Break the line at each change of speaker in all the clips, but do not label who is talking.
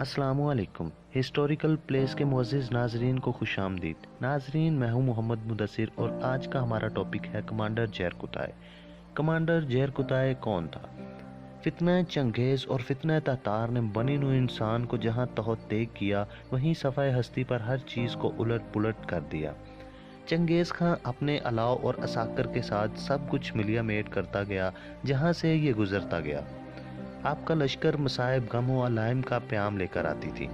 السلام علیکم۔ Historical place کے معزز ناظرین کو خوش آمدید۔ ناظرین، میں ہوں محمد مدثر اور آج کا ہمارا ٹاپک ہے کمانڈر زیر قطائے۔ کمانڈر زیر قطائے کون تھا؟ فتنہ چنگیز اور فتنہ تتار نے بنی نوع انسان کو جہاں تحت دیگ کیا، وہیں صفحہ ہستی پر ہر چیز کو الٹ پلٹ کر دیا۔ چنگیز خان اپنے علاؤ اور عساکر کے ساتھ سب کچھ ملیا میٹ کرتا گیا جہاں سے یہ گزرتا گیا۔ آپ کا لشکر مصائب، غم و علائم کا پیام لے کر آتی تھی،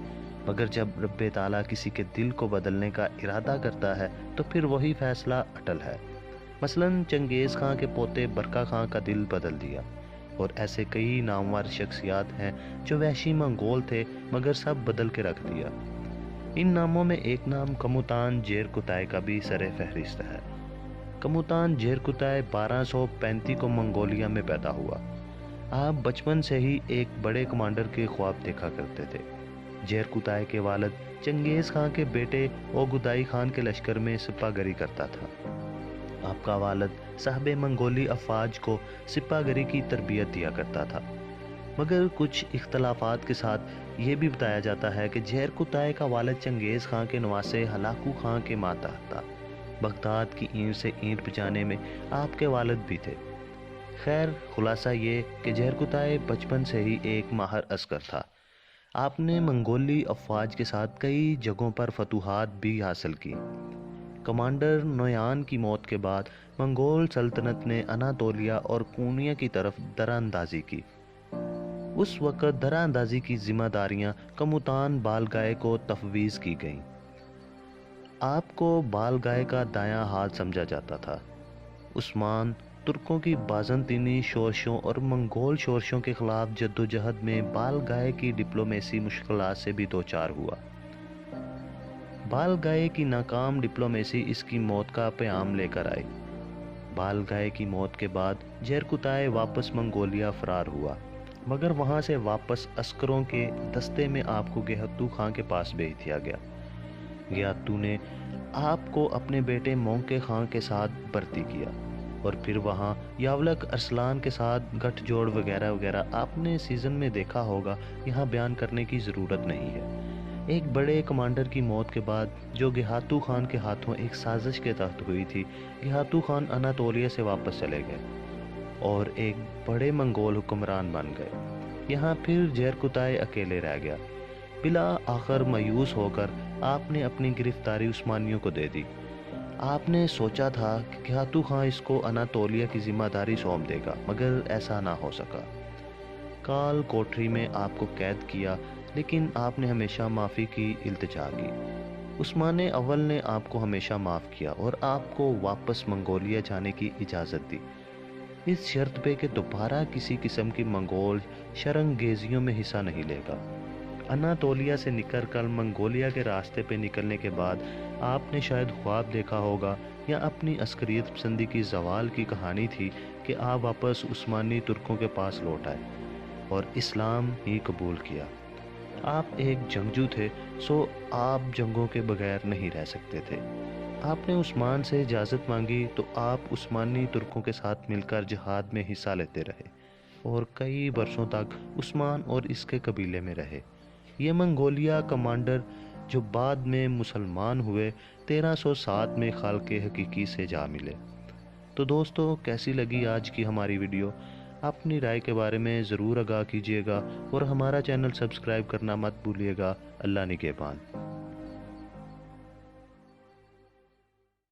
مگر جب رب تعالیٰ کسی کے دل کو بدلنے کا ارادہ کرتا ہے تو پھر وہی فیصلہ اٹل ہے۔ مثلاً چنگیز خان کے پوتے برقع خان کا دل بدل دیا، اور ایسے کئی نامور شخصیات ہیں جو وحشی منگول تھے مگر سب بدل کے رکھ دیا۔ ان ناموں میں ایک نام کموتان زیر قطائے کا بھی سر فہرست ہے۔ کموتان زیر قطائے 1235 کو منگولیا میں پیدا ہوا۔ آپ بچپن سے ہی ایک بڑے کمانڈر کے خواب دیکھا کرتے تھے۔ زیر قطائے کے والد چنگیز خان کے بیٹے اوگدائی خان کے لشکر میں سپہ گری کرتا تھا۔ آپ کا والد صاحب منگولی افواج کو سپہ گری کی تربیت دیا کرتا تھا، مگر کچھ اختلافات کے ساتھ یہ بھی بتایا جاتا ہے کہ زیر قطائے کا والد چنگیز خان کے نواسے ہلاکو خان کے ماتحت تھا۔ بغداد کی اینٹ سے اینٹ پہنچانے میں آپ کے والد بھی تھے۔ خیر، خلاصہ یہ کہ زیر قطائے بچپن سے ہی ایک ماہر عسکر تھا۔ آپ نے منگولی افواج کے ساتھ کئی جگہوں پر فتوحات بھی حاصل کی۔ کمانڈر نویان کی موت کے بعد منگول سلطنت نے اناتولیا اور کونیا کی طرف درہ اندازی کی۔ اس وقت درہ اندازی کی ذمہ داریاں کموتان بالگائے کو تفویض کی گئیں۔ آپ کو بالگائے کا دایاں ہاتھ سمجھا جاتا تھا۔ عثمان ترکوں کی بازنطینی شورشوں اور منگول شورشوں کے خلاف جدوجہد میں بالگائے کی ڈپلومیسی مشکلات سے بھی دوچار ہوا۔ بالگائے کی ناکام ڈپلومیسی اس کی موت کا پیام لے کر آئی۔ بالگائے کی موت کے بعد زیر قطائے واپس منگولیا فرار ہوا، مگر وہاں سے واپس عسکروں کے دستے میں آپ کو گیہتو خان کے پاس بھیج دیا گیا۔ گیہتو نے آپ کو اپنے بیٹے مونکے خان کے ساتھ بھرتی کیا، اور پھر وہاں یاولک ارسلان کے ساتھ گٹھ جوڑ وغیرہ وغیرہ آپ نے سیزن میں دیکھا ہوگا، یہاں بیان کرنے کی ضرورت نہیں ہے۔ ایک بڑے کمانڈر کی موت کے بعد جو گیہتو خان کے ہاتھوں ایک سازش کے تحت ہوئی تھی، گیہتو خان اناتولیا سے واپس چلے گئے اور ایک بڑے منگول حکمران بن گئے۔ یہاں پھر زیر قطائے اکیلے رہ گیا۔ بلا آخر مایوس ہو کر آپ نے اپنی گرفتاری عثمانیوں کو دے دی۔ آپ نے سوچا تھا کہ گیہتو خان اس کو اناتولیا کی ذمہ داری سونپ دے گا، مگر ایسا نہ ہو سکا۔ کال کوٹری میں آپ کو قید کیا، لیکن آپ نے ہمیشہ معافی کی التجا کی۔ عثمان اول نے آپ کو ہمیشہ معاف کیا اور آپ کو واپس منگولیا جانے کی اجازت دی، اس شرط پہ کہ دوبارہ کسی قسم کی منگول شرنگیزیوں میں حصہ نہیں لے گا۔ اناتولیا سے نکل کر منگولیا کے راستے پہ نکلنے کے بعد آپ نے شاید خواب دیکھا ہوگا یا اپنی عسکریت پسندی کی زوال کی کہانی تھی کہ آپ واپس عثمانی ترکوں کے پاس لوٹ آئے اور اسلام ہی قبول کیا۔ آپ ایک جنگجو تھے، سو آپ جنگوں کے بغیر نہیں رہ سکتے تھے۔ آپ نے عثمان سے اجازت مانگی تو آپ عثمانی ترکوں کے ساتھ مل کر جہاد میں حصہ لیتے رہے اور کئی برسوں تک عثمان اور اس کے قبیلے میں رہے۔ یہ منگولیا کمانڈر جو بعد میں مسلمان ہوئے 1307 میں خالق حقیقی سے جا ملے۔ تو دوستو، کیسی لگی آج کی ہماری ویڈیو؟ اپنی رائے کے بارے میں ضرور آگاہ کیجیے گا اور ہمارا چینل سبسکرائب کرنا مت بھولیے گا۔ اللہ نگہبان۔